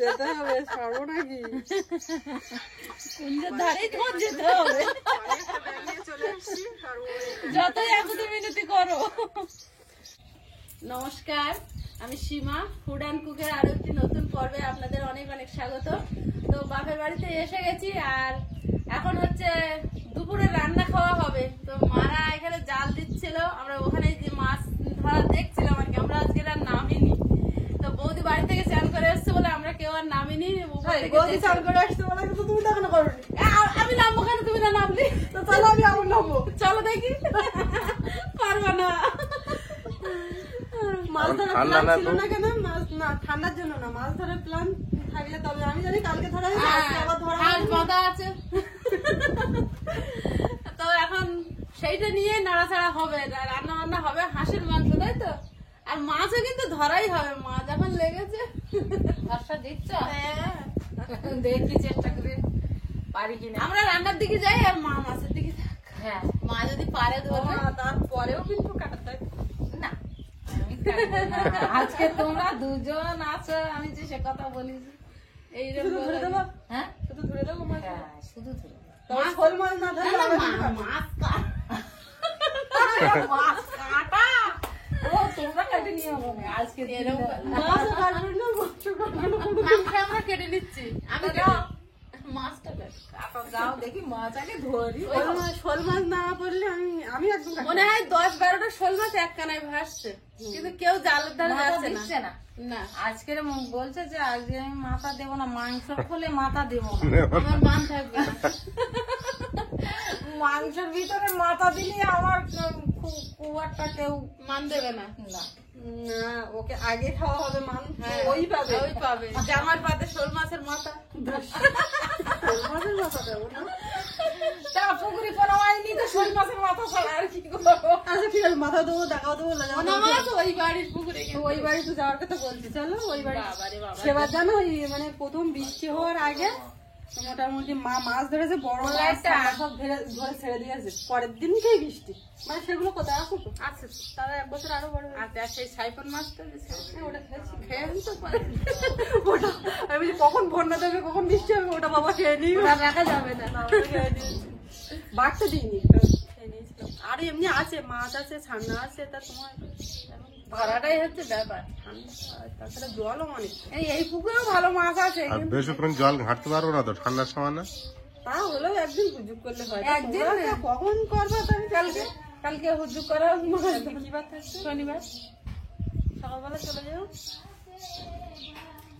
যেতে হবে, ছাড়বো নাকি? কুঞ্জের ধারেই তোমার যেতে হবে, যতই এখনই মিনতি করো। নমস্কার, আমি সীমা। ফুড অ্যান্ড কুকের আরো একটি নতুন পর্বে আপনাদের অনেক অনেক স্বাগত। তো বাপের বাড়িতে এসে গেছি, আর এখন হচ্ছে দুপুরে রান্না খাওয়া হবে। তো মারা এখানে জাল দিচ্ছিল, আমরা ওখানে যে মাছ ধরা দেখছিলাম আর কি। আমরা আজকে আর নামিনি, তো বৌদি বাড়ি থেকে চান করে এসছে বলে আমরা কেউ আর নামিনি। বৌদি চান করে আসতে বলে, কিন্তু তুমি তখন করো। আমি নামবো কেন, তুমি না নামলি? তো চলো আমি আমার নামবো। চলো দেখি। পারবা না। মাছ ধরার প্ল্যান ছিল না কেন? মাছ না, ঠান্ডার জন্য না, মাছ ধরার প্ল্যান থাকলে তবে আমি জানি কালকে ধরা হবে, আজকে আবার ধরা হবে। কথা আছে। তো এখন সেইটা নিয়ে নাড়াচাড়া হবে, রান্না বান্না হবে হাঁসের মাংস, তাই তো? আর মাছও কিন্তু ধরাই হবে, মাছ এখন লেগেছে। ভরসা দিচ্ছ? দেখি চেষ্টা করে পারি কিনা। আমরা রান্নার দিকে যাই আর মা মাছের দিকে থাক। হ্যাঁ, মা যদি পারে ধরবে। তারপরেও কিন্তু কাটাতে না, আজকে তোমরা দুজন আছো, আমি যে সে কথা বলি। এইরকম ধরে দেবো। হ্যাঁ, শুধু ধরে দেবো মাছ। শুধু ধরে শোল মাছ না ধরলে মাছ কাটা। ও তোমরা কেটে নিয়ে হবে আজকে। মাছ কাটবে না, মাংস আমরা কেটে নিচ্ছি। আমি মাছটা কাটা যাও, দেখি মাছ আগে ধরি। শোল মাছ না পড়লে আমি একদম মনে হয় 10-12টা শোল মাছ এক কানায় ভাসছে, কিন্তু কেউ জালের ধারে যাচ্ছে না। না, আজকে বলছে যে আজকে আমি মাথা দেবো না, মাংস খোলে মাথা দেবো না, আমার মান থাকবে। মাংসের ভিতরে মাথা দিলে আমার খুব একটা কেউ মান দেবে না। না, ওকে আগে খাওয়া হবে, মান ওই পাবে। জামার পাতে শোল মাছের মাথা। শোল মাছের মাথা দেবো না, তা পুকুরি করা হয়নি তো শোল মাছের মাথা ছাড়া আর কি করবো? আচ্ছা ঠিক আছে, মাথা দেবো, দেখাও দেবো। ওই বাড়ির পুকুরে, ওই বাড়ি তো যাওয়ার কথা বলছি, চলো ওই বাড়ি। বাবারে বাবা, সেবার জানো মানে প্রথম বৃষ্টি হওয়ার আগে মোটামুটি মা মাছ ধরেছে, বড় মাছ সব ধরে ছেড়ে দিয়েছে। পরের দিনকেই বৃষ্টি, মানে সেগুলো কোথায় আছে তো আছে তারা এক বছর আরো বড়। আচ্ছা, সেই সাইফন মাছটা ওটা খেয়েছি, খেয়ে তো ওটা আমি বলছি কখন বন্যা দেবে, কখন বৃষ্টি হবে, ওটা বাবা খেয়ে নিই, রাখা যাবে না। বাড়তে দিইনি, খেয়ে নিয়েছিলাম। আর এমনি আছে, মাছ আছে, ছানা আছে, তা তোমার ধরাটাই হচ্ছে ব্যাপার। তাছাড়া জলও অনেক। এই পুকুরেও ভালো মাছ আছে, আর বেশিক্ষণ জল ঘাটতে পারবো না তো ঠান্ডার সময় না। তা হলেও একদিন হুজুক করলে হয়। একদিন কখন করবো তুমি? কালকে হুজুক করা কি বার থাকছে? শনিবার সকালবেলা চলে যাও,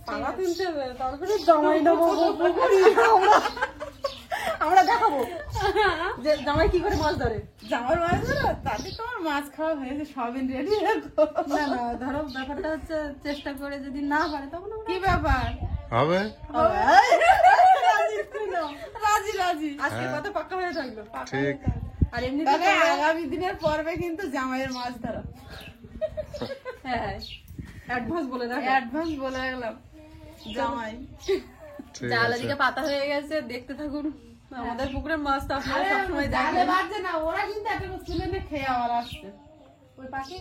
পালা তুলতে হবে, তারপরে জামাই নেবো। আমরা দেখাবো যে জামাই কি করে মাছ ধরে। জামার মাছ ধরো, তাতে তোমার মাছ খাওয়া হয়েছে, সবই রেডি। না ধরো, ব্যাপারটা হচ্ছে চেষ্টা করে যদি না পারে তখন কি ব্যাপার হবে রাজি আজকের কথা পাক্কা হয়ে থাকলো। ঠিক। আর এমনি তবে আগামী দিনের পর্বে কিন্তু জামাইয়ের মাছ ধরা। হ্যাঁ অ্যাডভান্স বলে রাখ, অ্যাডভান্স বলে গেলাম জামাই। ঠিক জাল আছে। এদিকে পাতা হয়ে গেছে, দেখতে থাকুন আমাদের পুকুরের মাছ তো আপনারা সবসময় জালে দেখেন। বাজছে না, ওরা কিন্তু একটা তুলে নিয়ে খেয়ে আবার আসছে। ওই পাখি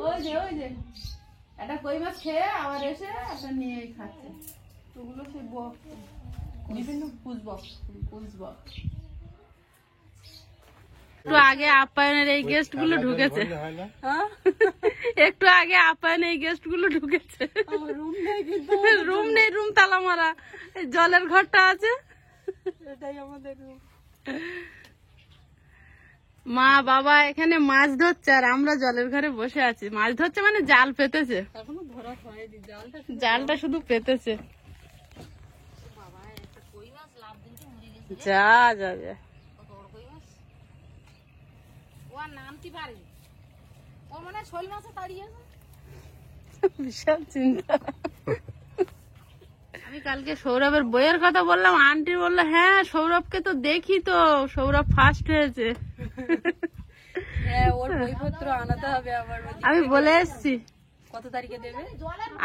ওই যে একটা কই মাছ খেয়ে আবার এসে একটা নিয়ে খাচ্ছে। ওগুলো সেই বক, বিভিন্ন পুষবক। একটু আগে আপ্যায়নের এই গেস্ট গুলো ঢুকেছে, একটু আগে আপ্যায়নের এই গেস্ট গুলো ঢুকেছে। রুম নেই, কিন্তু রুম নেই, রুম তালা মারা, জলের ঘরটা আছে। এটাই আমাদের রুম। মা বাবা এখানে মাছ ধরছে আর আমরা জলের ঘরে বসে আছি। মাছ ধরছে মানে জাল পেতেছে, এখনো ধরা হয়নি, জালটা শুধু পেতেছে। যা যা যা বিশাল চিন্তা। আমি কালকে সৌরভের বইয়ের কথা বললাম, আন্টি বললো হ্যাঁ সৌরভকে তো দেখি তো, সৌরভ ফার্স্ট হয়েছে। হ্যাঁ, ওর বইপত্র আনাতে হবে আবার। আমি বলে এসছি কত তারিখে দেবে?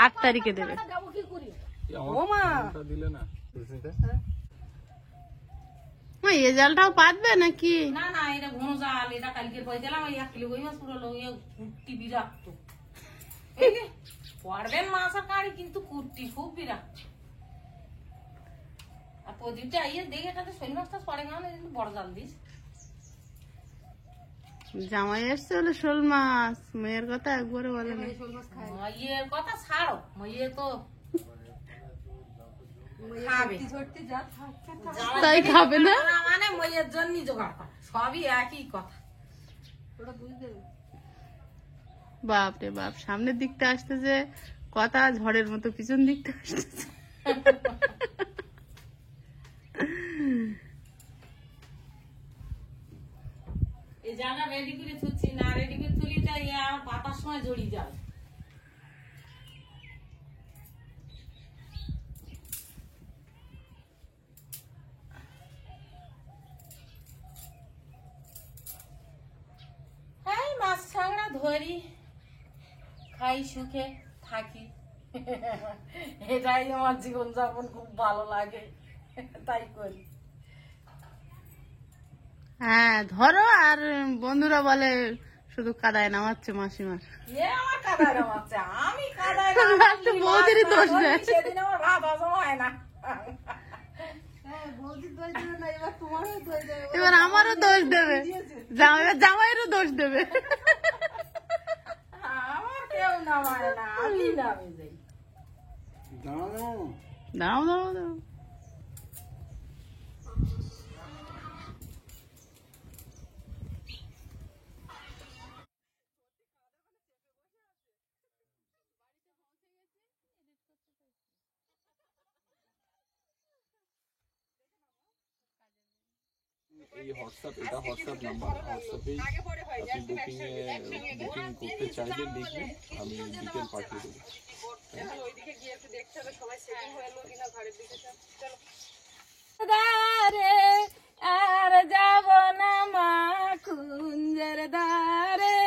8 তারিখে দেবে। ও মা এ জালটাও পাতবে নাকি? না না, এটা ঘন জাল, এটা কালকে পয়সালাম। এই 1 কিলো কই মাছ পুরো লোক কুট্টি বিরাক্ত। পড়বেন মাছ আর কারি, কিন্তু কুট্টি খুব বিরাক্ত। আর প্রদীপটা আইয়ে দেখে এটাতে শৈল মাছটা পড়ে না বড় জাল দিস। জামাই এসছে হলো শোল মাছ, মেয়ের কথা একবারে বলে না। মাইয়ের কথা ছাড়ো, মাইয়ে তো খাবে। তাই খাবে না? মানে মাইয়ের জন্য জোগাড় করা, সবই একই কথা। বাপ রে বাপ, সামনের দিকটা আসতেছে কথা ঝড়ের মতো, পিছন দিকটা আসতেছে। এই জায়গা রেডি করে তুলছি না, রেডি করে তুলি তাই পাতার সময় জড়িয়ে যাবে। এই মাছ ছাংড়া ধরি, খাই, সুখে থাকি, এটাই আমার জীবনযাপন, খুব ভালো লাগে, তাই করি। হ্যাঁ ধরো, আর বন্ধুরা বলে শুধু কাদায় নামাচ্ছে মাসিমা। এ আমার কাদায় নামাচ্ছে, আমি কাদায় নামাচ্ছি, বৌদিরই দোষ দেয়। সেদিন আমার ভাত হজম হয় না। এবার আমারও দোষ দেবে, এবার জামাইয়েরও দোষ দেবে। আমার কেউ নামায় না, আমি নামে যাই। দাও দাও দাও। এই হোয়াটসঅ্যাপ, এটা হোয়াটসঅ্যাপ নাম্বার, হোয়াটসঅ্যাপেই আপনি বুকিং করতে চাইলে লিখবেন, আমি ডিটেল পাঠিয়ে দেবো। দারে আর যাব না মা কুঞ্জের দারে,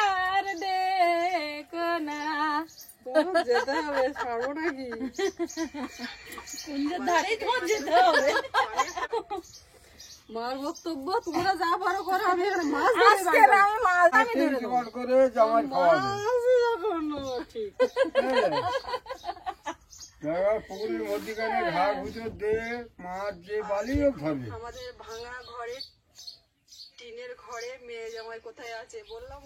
আর দেখো না। যেতে হবে, ছাড়বো নাকি? কুঞ্জের ধারেই তোমার যেতে হবে। মার বক্তব্য, তোমরা যা পারো করো, আমি এখানে মাছ আজকে আমি মাছ আমি ধরে দেবো। করে জামাই খাওয়াবে। ঠিক পুকুরের মধ্যিখানে ঘাট ভিতর দিয়ে মাছ যে বালিও ধরবে। আমাদের ভাঙা ঘরে, টিনের ঘরে মেয়ে জামাই কোথায় আছে বললাম।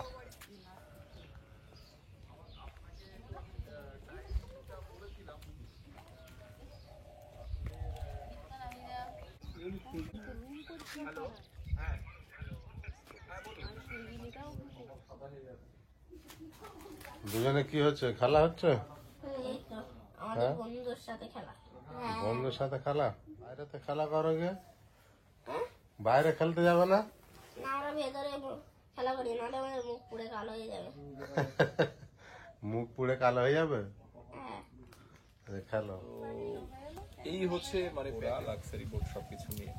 দুজনে কি হচ্ছে, খেলা হচ্ছে? আমাদের বন্ধুদের সাথে খেলা। বন্ধুর সাথে খেলা? বাইরেতে খেলা করো গে, বাইরে খেলতে যাবে না? না, আমরা ভেতরে খেলা করি, নাহলে আমাদের মুখ পুড়ে কালো হয়ে যাবে। মুখ পুড়ে কালো হয়ে যাবে? হ্যাঁ। খেলো। এই হচ্ছে মানে লাক্সারি বোট সবকিছু নিয়ে।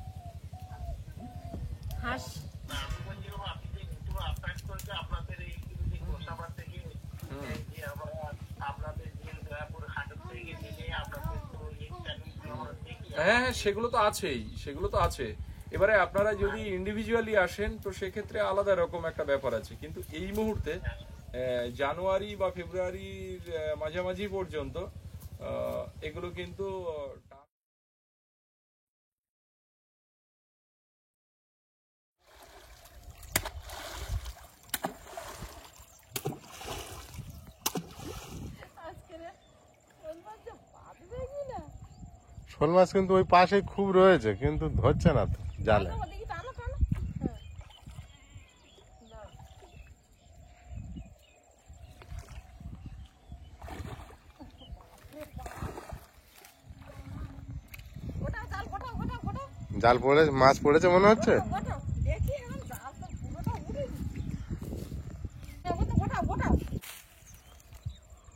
হাস হ্যাঁ হ্যাঁ, সেগুলো তো আছেই, সেগুলো তো আছে। এবারে আপনারা যদি ইন্ডিভিজুয়ালি আসেন তো সেক্ষেত্রে আলাদা রকম একটা ব্যাপার আছে, কিন্তু এই মুহূর্তে জানুয়ারি বা ফেব্রুয়ারির মাঝামাঝি পর্যন্ত এগুলো কিন্তু শোল মাছ কিন্তু ওই পাশে খুব রয়েছে, কিন্তু ধরছে না তো জালে। জাল পড়ে, মাছ পড়েছে মনে হচ্ছে।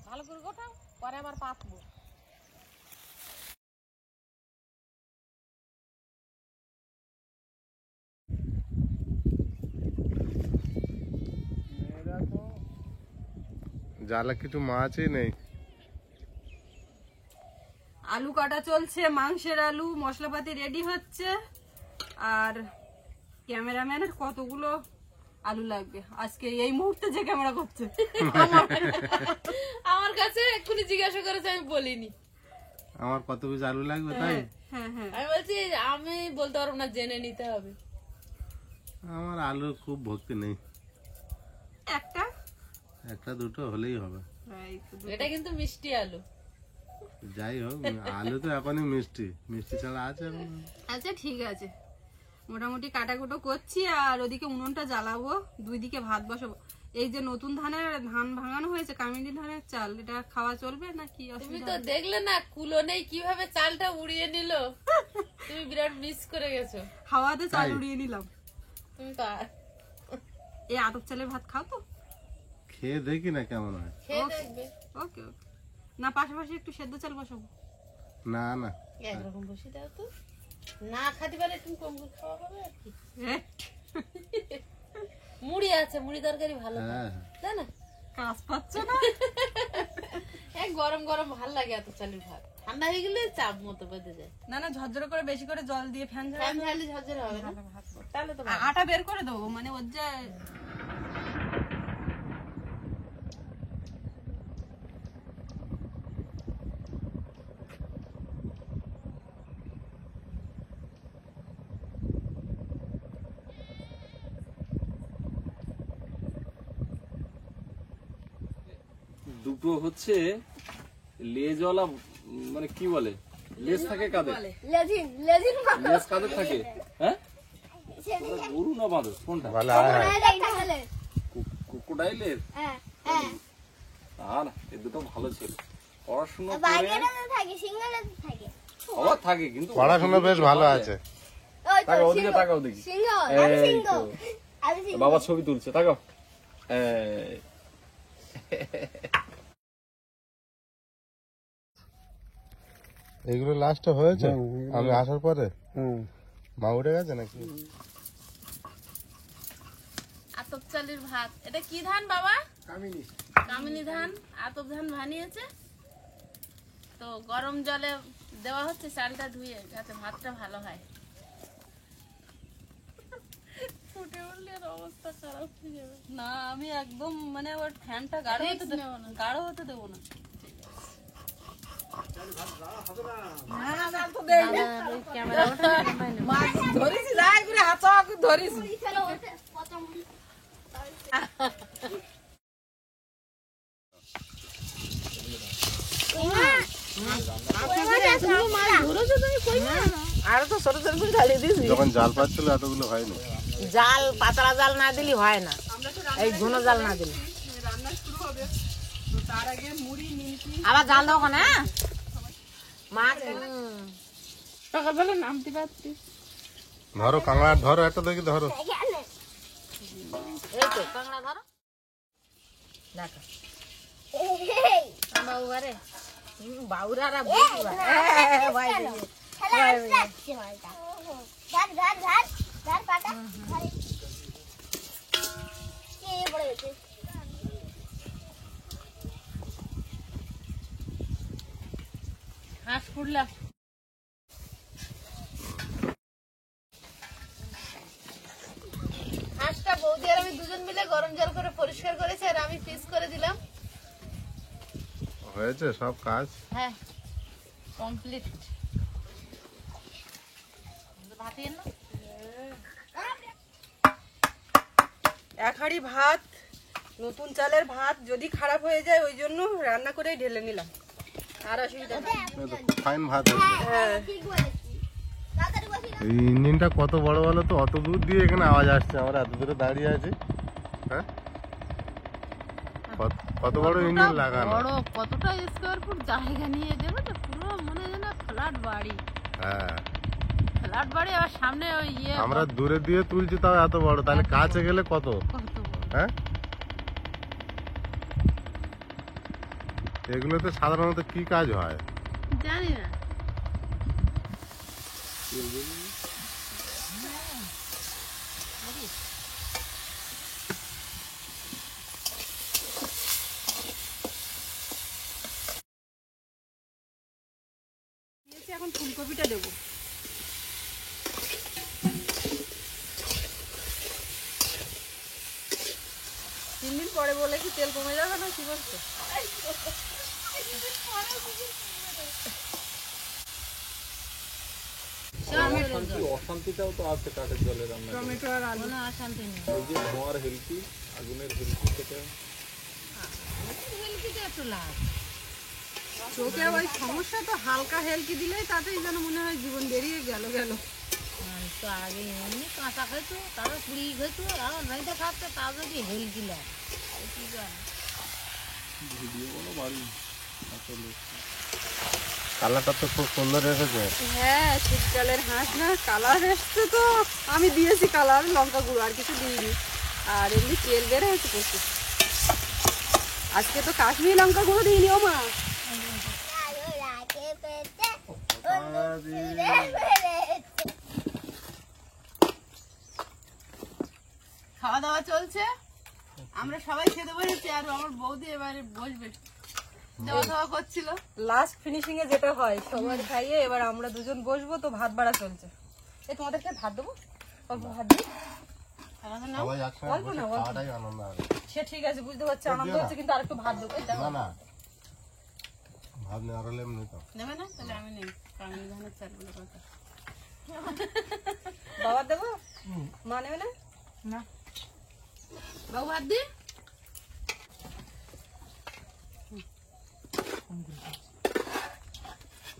ভালো করে গোটাও, পরে আবার পাতবো। জালে কিছু মাছই নেই। আলু কাটা চলছে, মাংসের আলু, মশলাপাতি রেডি হচ্ছে, আর ক্যামেরাম্যানের কতগুলো আলু লাগবে আজকে এই মুহূর্তে যে ক্যামেরা করছে। আমার কাছে এক্ষুনি জিজ্ঞাসা করেছে, আমি বলিনি। আমার কত পিস আলু লাগবে তাই? হ্যাঁ হ্যাঁ আমি বলছি আমি বলতে পারবো না, জেনে নিতে হবে। আমার আলু খুব ভক্তি নেই, একটা একটা দুটো হলেই হবে। এই তো এটা কিন্তু মিষ্টি আলু। যাই হোক, আলু তো এখনই মিষ্টি, মিষ্টি ছাড়া আছে এখন? আচ্ছা ঠিক আছে, মোটামুটি কাটাকুটো করছি আর ওদিকে উনুনটা জ্বালাবো, দুই দিকে ভাত বসাবো। এই যে নতুন ধান ভাঙানো হয়েছে, কামিনী ধানের চাল, এটা খাওয়া চলবে না কি তুমি অসুবিধা? তো দেখলে না কুলো নেই কিভাবে চালটা উড়িয়ে নিল। তুমি বিরাট মিস করে গেছো। হাওয়াতে চাল উড়িয়ে নিলাম। তুমি তো এই আতপ চালের ভাত খাও তো? খেয়ে দেখি না কেমন হয়। খেয়ে দেখবে। ওকে ওকে, না পাশাপাশি একটু সেদ্ধ চাল বসাবো? না না, একরকম বসে দাও তো, না খাতে পারে তুমি কম করে খাওয়া হবে আর কি। মুড়ি আছে, মুড়ি তরকারি ভালো হ্যাঁ তাই না? কাজ পাচ্ছ না? এক গরম গরম ভাল লাগে এত চালের ভাত, ঠান্ডা হয়ে গেলে চাপ মতো বেঁধে যায়। না না, ঝরঝরে করে বেশি করে জল দিয়ে ফ্যান ফ্যান ঝালে ঝরঝরে হবে না, তাহলে তো ভালো। আটা বের করে দেবো, মানে ওর যা দুটো হচ্ছে লেজওয়ালা, মানে কি বলে, লেজ থাকে কাদের? লেজিন লেজিন লেজ কাদের থাকে? হ্যাঁ, ওটা গরু না বাঁদর কোনটা? ভালো হয়। তাহলে ক্রোকোডাইলের? হ্যাঁ হ্যাঁ আর এই দুটো ভালো ছিল, পড়াশোনা করে বাইকের থাকে সিঙ্গেল থাকে আবার থাকে, কিন্তু পড়াশোনা বেশ ভালো আছে। ওই তো তাকাও ওদিকে, তাকাও দেখি। সিংহ এই সিংহ তো, আমি সিংহ বাবা ছবি তুলছে, তাকাও। এই, এগুলো লাস্টে হয়েছে আমি আসার পরে? মা উঠে গেছে নাকি? আতপ চালের ভাত। এটা কি ধান বাবা? কামিনী ধান, আতপ ধান বানিয়েছে তো গরম জলে দেওয়া হচ্ছে চালটা ধুয়ে, যাতে ভাতটা ভালো হয়। ফুটে উঠলে আর অবস্থা খারাপ হয়ে যাবে। না, আমি একদম মানে ওর ফ্যানটা গাঢ় হতে দেবো না, গাঢ় হতে দেবো না। আরো তো ছোট ছোট করে ঢালিয়ে দিয়েছি। যখন জাল পাচ্ছিল এতগুলো হয়নি। জাল পাতলা জাল না দিলে হয় না, এই ঘন জাল না দিলে। রান্না শুরু হবে তো তার আগে মুড়ি নিমকি আবার জাল দাও না মাছ। সকালবেলা নামতে পারছি। ধরো কাঁকড়া, ধরো একটা দেখি, ধরো। এই তো কাঁকড়া ধরো, দেখো বাবু বারে বাবুরা বুঝবা ভাই ধার ধার ধার ধার পাটা কে পড়ে গেছে হাঁস ফুটলাম। হাঁসটা বৌদি আর আমি দুজন মিলে গরম জল করে পরিষ্কার করেছি, আর আমি পিস করে দিলাম। হয়েছে সব কাজ। হ্যাঁ কমপ্লিট। ভাতিয়ে না এক হাঁড়ি ভাত, নতুন চালের ভাত, যদি খারাপ হয়ে যায় ওই জন্য রান্না করেই ঢেলে নিলাম, আর অসুবিধা নেই। ফাইন ভাত হয়েছে। ঠিক বলেছি তাড়াতাড়ি বসি না এই ইঞ্জিনটা কত বড় বলো তো, অত দূর দিয়ে এখানে আওয়াজ আসছে, আমরা এত দূরে দাঁড়িয়ে আছি। হ্যাঁ, কত বড় ইঞ্জিন লাগানো। বড় কতটা স্কোয়ার ফুট জায়গা নিয়ে দেবে তো, পুরো মনে হয় না ফ্ল্যাট বাড়ি। হ্যাঁ, ফ্ল্যাট বাড়ি, আর সামনে ওই ইয়ে আমরা দূরে দিয়ে তুলছি তাও এত বড়, তাহলে কাছে গেলে কত? কত বড়। হ্যাঁ, এগুলোতে সাধারণত কি কাজ হয়? জানি না। এখন ফুলকপিটা দেবো। 3 দিন পরে বলে কি তেল কমে যাবে না, কি বলছো? অশান্তিটাও তো আছে কাঠের জলে রান্না করে। টমেটো আর আলু। কোনো অশান্তি নেই। ওই যে ধোঁয়ার হেলকি, আগুনের হেলকি, সেটা হেলকিতে একটু লাভ। চোখে ওই সমস্যা তো হালকা হেলকি দিলেই তাতেই যেন মনে হয় জীবন বেরিয়ে গেল। মানুষ তো আগে এমনি কাঁচা খেতো, তারপর পুড়ি খেতো, এখন রাইতে খাচ্ছে, তা যদি হেলকি লাভ। কি জানি। ভিডিও কোনো বাড়ি আসলে কালারটা তো খুব সুন্দর এসেছে। হ্যাঁ, শীতকালের হাঁস না, কালার এসছে তো আমি দিয়েছি কালার, লঙ্কা গুঁড়ো আর কিছু দিইনি। আর এমনি তেল বের হয়েছে প্রচুর। আজকে তো কাশ্মীরি লঙ্কা গুঁড়ো দিইনি ও মা। খাওয়া দাওয়া চলছে, আমরা সবাই খেতে বসেছি, আর আমার বৌদি এবারে বসবে, দেওয়া খাওয়া করছিল। লাস্ট ফিনিশিং এ যেটা হয়, সবার খাইয়ে এবার আমরা দুজন বসবো, তো ভাত বাড়া চলছে। এই তোমাদেরকে ভাত দেবো, অল্প ভাত দিই। সবাই একসঙ্গে বসে খাওয়াটাই আনন্দ হবে। সে ঠিক আছে, বুঝতে পারছি আনন্দ হচ্ছে, কিন্তু আরেকটু ভাত দেবো। এই দেখো। না না, ভাব নেওয়ার হলে এমনি তো। নেবে না? তাহলে আমি নেই, কারণ ধানের চালগুলো কথা। বাবা দেবো, মা নেবে না? না বাবু ভাত দি।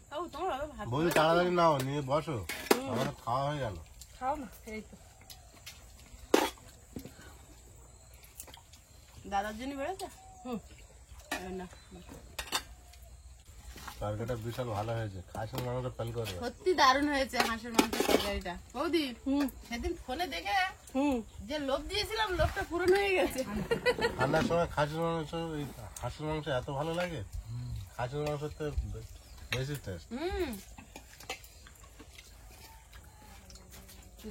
বাবু তোমার বাবা ভাত বলি তাড়াতাড়ি নাও, নিয়ে বসো, আমাদের খাওয়া হয়ে গেল। খাও না, এই তো। দাদার জন্য বেড়েছে। না তরকারিটা বিশাল ভালো হয়েছে, খাসির মাংস ফেল করবে। সত্যি দারুণ হয়েছে হাঁসের মাংসের তরকারিটা বৌদি। সেদিন ফোনে দেখে যে লোভ দিয়েছিলাম, লোভটা পূরণ হয়ে গেছে। ঠান্ডার সময় খাসির মাংস, এই হাঁসের মাংস এত ভালো লাগে। খাসির মাংস তো বেশি টেস্ট।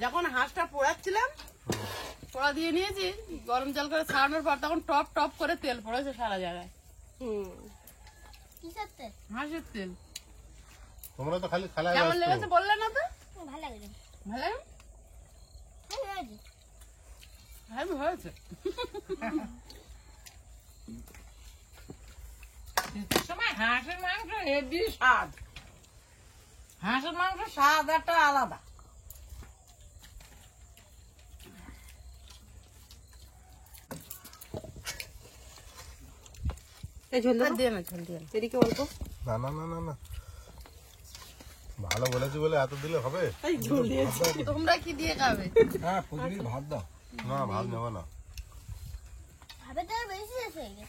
যখন হাঁসটা পোড়াচ্ছিলাম, পোড়া দিয়ে নিয়েছি, গরম জল করে ছাড়ানোর পর তখন টপ টপ করে তেল পড়েছে সারা জায়গায়। কিসের তেল? হাঁসের তেল। তোমরা তো খালি খেলায় কেমন ব্যস্ত। লেগেছে বললে না তো? ভালো লাগে। ভালো ভালো হয়েছে। লাগে। শীতের সময় হাঁসের মাংস হেভি স্বাদ। হাঁসের মাংস স্বাদ একটা আলাদা। এই ঝোল দেবো, দিয়ে না, ঝোল দিয়ে না। এদিকে অল্প। না না না না না, ভালো বলেছি বলে এত দিলে হবে? এই ঝোল দিয়েছি। তোমরা কি দিয়ে খাবে? হ্যাঁ প্রতিদিন ভাত দাও। না, ভাব নেবো না। ভাবের থেকে বেশি শেষ হয়ে গেছে।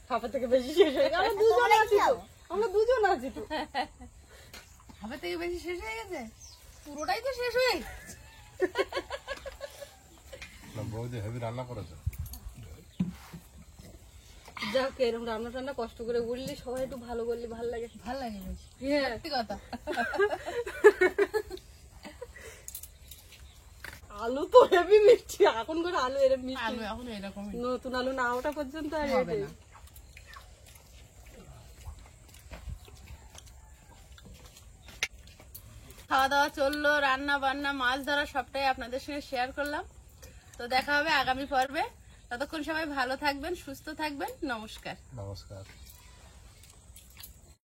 খাবার থেকে বেশি শেষ হয়ে গেছে। আমরা দুজন আছি তো, আমরা দুজন আছি তো। খাবার থেকে বেশি শেষ হয়ে গেছে? পুরোটাই তো শেষ হয়ে গেছে। না, বৌদি হেভি রান্না করেছে। যাক, এরকম রান্না টান্না কষ্ট করে বললি, সবাই একটু ভালো বললি ভালো লাগে। ভালো লাগে বেশি। হ্যাঁ, সত্যি কথা। আলু তো হেভি মিষ্টি, এখন করে আলু এরকম মিষ্টি। আলু এখন এরকমই নতুন আলু না ওটা পর্যন্ত আর হবে এটাই। না। খাওয়া দাওয়া চললো, রান্না বান্না, মাছ ধরা সবটাই আপনাদের সঙ্গে শেয়ার করলাম। তো দেখা হবে আগামী পর্বে। ততক্ষণ সবাই ভালো থাকবেন, সুস্থ থাকবেন। নমস্কার। নমস্কার।